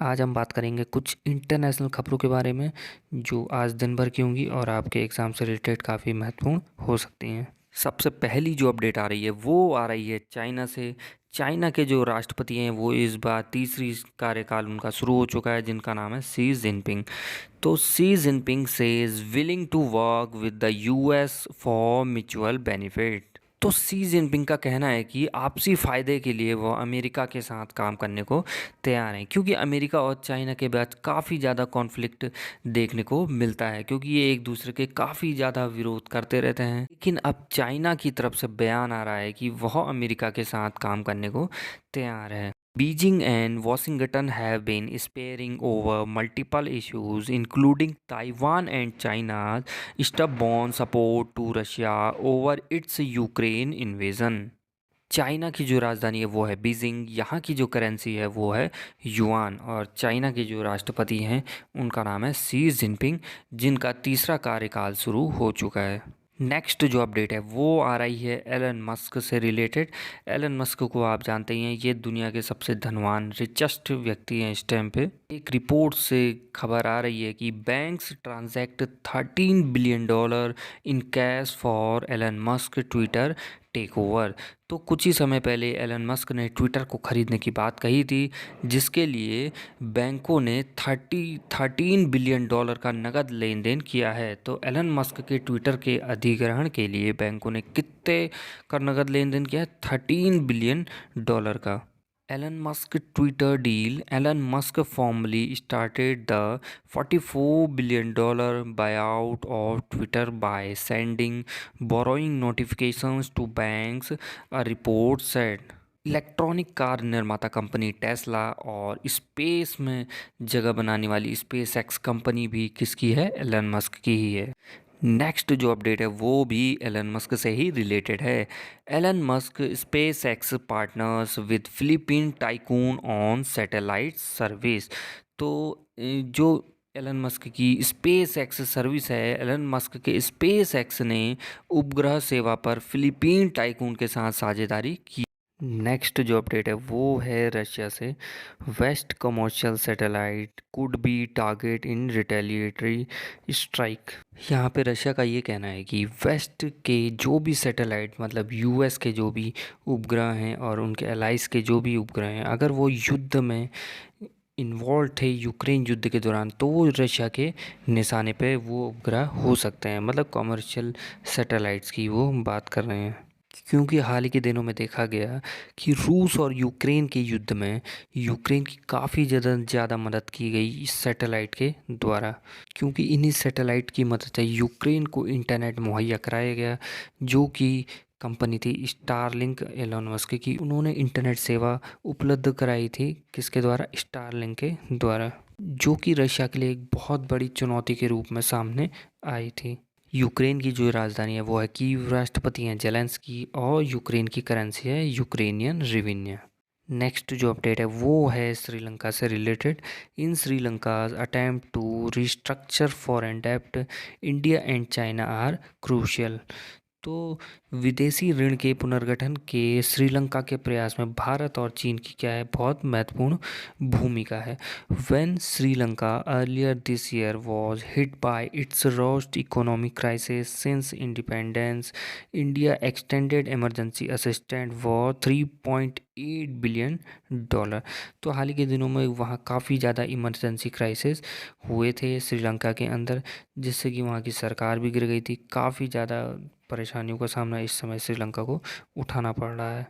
आज हम बात करेंगे कुछ इंटरनेशनल खबरों के बारे में जो आज दिन भर की होंगी और आपके एग्ज़ाम से रिलेटेड काफ़ी महत्वपूर्ण हो सकती हैं। सबसे पहली जो अपडेट आ रही है वो आ रही है चाइना से। चाइना के जो राष्ट्रपति हैं वो इस बार तीसरी कार्यकाल उनका शुरू हो चुका है, जिनका नाम है शी जिनपिंग। तो Xi Jinping says is willing to work with the US for mutual benefit. तो शी जिनपिंग का कहना है कि आपसी फ़ायदे के लिए वो अमेरिका के साथ काम करने को तैयार हैं, क्योंकि अमेरिका और चाइना के बीच काफ़ी ज़्यादा कॉन्फ्लिक्ट देखने को मिलता है, क्योंकि ये एक दूसरे के काफ़ी ज़्यादा विरोध करते रहते हैं। लेकिन अब चाइना की तरफ से बयान आ रहा है कि वह अमेरिका के साथ काम करने को तैयार है। Beijing and Washington have been sparring over multiple issues, including Taiwan and China's stubborn support to Russia over its Ukraine invasion. China की जो राजधानी है वो है बीजिंग, यहाँ की जो करेंसी है वो है युआन, और चाइना के जो राष्ट्रपति हैं उनका नाम है शी जिनपिंग, जिनका तीसरा कार्यकाल शुरू हो चुका है। नेक्स्ट जो अपडेट है वो आ रही है एलन मस्क से रिलेटेड। एलन मस्क को आप जानते ही हैं, ये दुनिया के सबसे धनवान रिचेस्ट व्यक्ति हैं इस टाइम पे। एक रिपोर्ट से खबर आ रही है कि banks transact $13 billion in cash for Elon Musk Twitter take over. तो कुछ ही समय पहले एलन मस्क ने ट्विटर को खरीदने की बात कही थी, जिसके लिए बैंकों ने 13 बिलियन डॉलर का नकद लेन देन किया है। तो एलन मस्क के ट्विटर के अधिग्रहण के लिए बैंकों ने कितने का नकद लेन देन किया है? $13 बिलियन का। Elon Musk Twitter deal. Elon Musk formally started the $44 billion buyout of Twitter by sending borrowing notifications to banks, a report said. Electronic car निर्माता कंपनी टेस्ला और स्पेस में जगह बनाने वाली स्पेस एक्स कंपनी भी किसकी है? एलन मस्क की ही है। नेक्स्ट जो अपडेट है वो भी एलन मस्क से ही रिलेटेड है। Elon Musk SpaceX partners with Philippine tycoon on satellite service. तो जो एलन मस्क की स्पेस एक्स सर्विस है, एलन मस्क के स्पेस एक्स ने उपग्रह सेवा पर फिलीपीन टाइकून के साथ साझेदारी की। नेक्स्ट जो अपडेट है वो है रशिया से। West commercial satellite could be target in retaliatory strike. यहाँ पे रशिया का ये कहना है कि वेस्ट के जो भी सैटेलाइट, मतलब यूएस के जो भी उपग्रह हैं और उनके एलाइज के जो भी उपग्रह हैं, अगर वो युद्ध में इन्वॉल्व थे यूक्रेन युद्ध के दौरान, तो वो रशिया के निशाने पे वो उपग्रह हो सकते हैं। मतलब कमर्शियल सैटेलाइट्स की वो बात कर रहे हैं, क्योंकि हाल ही के दिनों में देखा गया कि रूस और यूक्रेन के युद्ध में यूक्रेन की काफ़ी ज़्यादा मदद की गई इस सैटेलाइट के द्वारा, क्योंकि इन्हीं सैटेलाइट की मदद से यूक्रेन को इंटरनेट मुहैया कराया गया, जो कि कंपनी थी स्टारलिंक एलोन मस्क की। उन्होंने इंटरनेट सेवा उपलब्ध कराई थी किसके द्वारा? स्टारलिंक के द्वारा, जो कि रशिया के लिए एक बहुत बड़ी चुनौती के रूप में सामने आई थी। यूक्रेन की जो राजधानी है वो है कीव, राष्ट्रपति हैं जेलेंस्की और यूक्रेन की करेंसी है यूक्रेनियन रिवेन्यू। नेक्स्ट जो अपडेट है वो है श्रीलंका से related. In Sri Lanka attempt to restructure foreign डेब्ट, India and China are crucial. तो विदेशी ऋण के पुनर्गठन के श्रीलंका के प्रयास में भारत और चीन की क्या है? बहुत महत्वपूर्ण भूमिका है। When Sri Lanka earlier this year was hit by its worst economic crisis since independence, India extended emergency assistant for $3.8 billion. तो हाल ही के दिनों में वहाँ काफ़ी ज़्यादा इमरजेंसी क्राइसिस हुए थे श्रीलंका के अंदर, जिससे कि वहाँ की सरकार भी गिर गई थी। काफ़ी ज़्यादा परेशानियों का सामना इस समय श्रीलंका को उठाना पड़ रहा है।